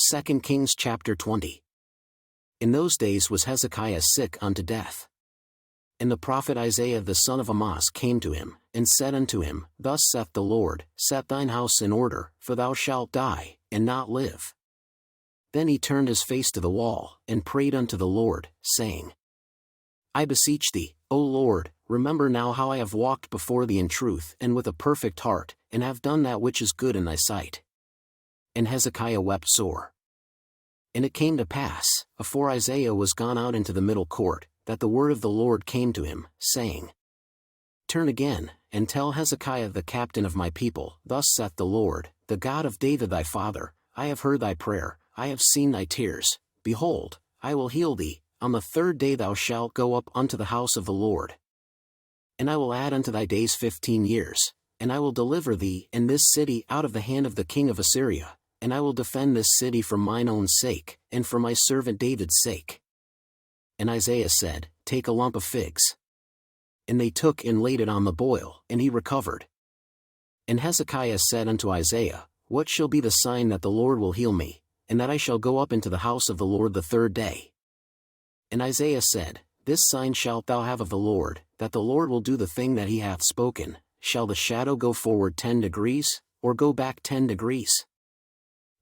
2 Kings chapter 20. In those days was Hezekiah sick unto death. And the prophet Isaiah the son of Amoz came to him, and said unto him, Thus saith the Lord, Set thine house in order, for thou shalt die, and not live. Then he turned his face to the wall, and prayed unto the Lord, saying, I beseech thee, O Lord, remember now how I have walked before thee in truth and with a perfect heart, and have done that which is good in thy sight. And Hezekiah wept sore. And it came to pass, afore Isaiah was gone out into the middle court, that the word of the Lord came to him, saying, Turn again, and tell Hezekiah the captain of my people, Thus saith the Lord, the God of David thy father, I have heard thy prayer, I have seen thy tears, behold, I will heal thee, on the third day thou shalt go up unto the house of the Lord. And I will add unto thy days 15 years, and I will deliver thee and this city out of the hand of the king of Assyria, and I will defend this city for mine own sake, and for my servant David's sake. And Isaiah said, Take a lump of figs. And they took and laid it on the boil, and he recovered. And Hezekiah said unto Isaiah, What shall be the sign that the Lord will heal me, and that I shall go up into the house of the Lord the third day? And Isaiah said, This sign shalt thou have of the Lord, that the Lord will do the thing that he hath spoken. Shall the shadow go forward 10 degrees, or go back 10 degrees?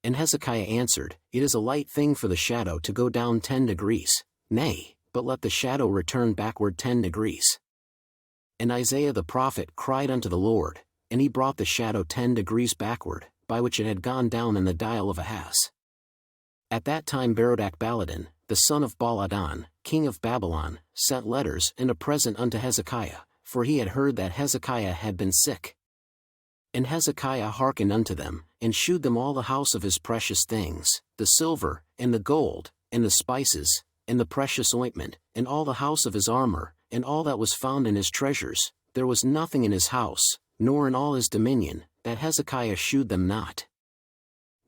And Hezekiah answered, It is a light thing for the shadow to go down 10 degrees, nay, but let the shadow return backward 10 degrees. And Isaiah the prophet cried unto the Lord, and he brought the shadow 10 degrees backward, by which it had gone down in the dial of Ahaz. At that time Berodach-Baladan, the son of Baladan, king of Babylon, sent letters and a present unto Hezekiah, for he had heard that Hezekiah had been sick. And Hezekiah hearkened unto them, and shewed them all the house of his precious things, the silver, and the gold, and the spices, and the precious ointment, and all the house of his armor, and all that was found in his treasures. There was nothing in his house, nor in all his dominion, that Hezekiah shewed them not.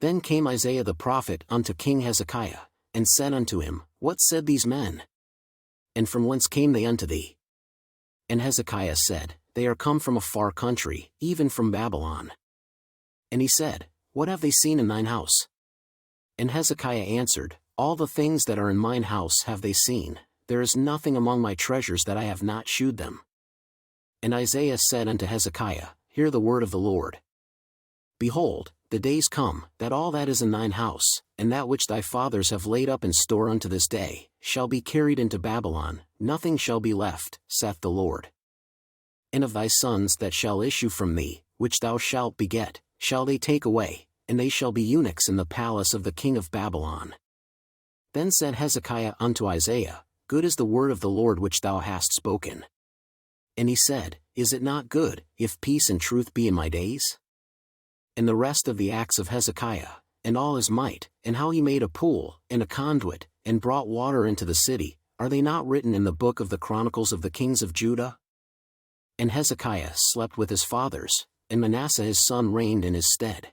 Then came Isaiah the prophet unto King Hezekiah, and said unto him, What said these men? And from whence came they unto thee? And Hezekiah said, They are come from a far country, even from Babylon. And he said, What have they seen in thine house? And Hezekiah answered, All the things that are in mine house have they seen, there is nothing among my treasures that I have not shewed them. And Isaiah said unto Hezekiah, Hear the word of the Lord. Behold, the days come, that all that is in thine house, and that which thy fathers have laid up in store unto this day, shall be carried into Babylon, nothing shall be left, saith the Lord. And of thy sons that shall issue from thee, which thou shalt beget, shall they take away, and they shall be eunuchs in the palace of the king of Babylon. Then said Hezekiah unto Isaiah, Good is the word of the Lord which thou hast spoken. And he said, Is it not good, if peace and truth be in my days? And the rest of the acts of Hezekiah, and all his might, and how he made a pool, and a conduit, and brought water into the city, are they not written in the book of the Chronicles of the kings of Judah? And Hezekiah slept with his fathers, and Manasseh his son reigned in his stead.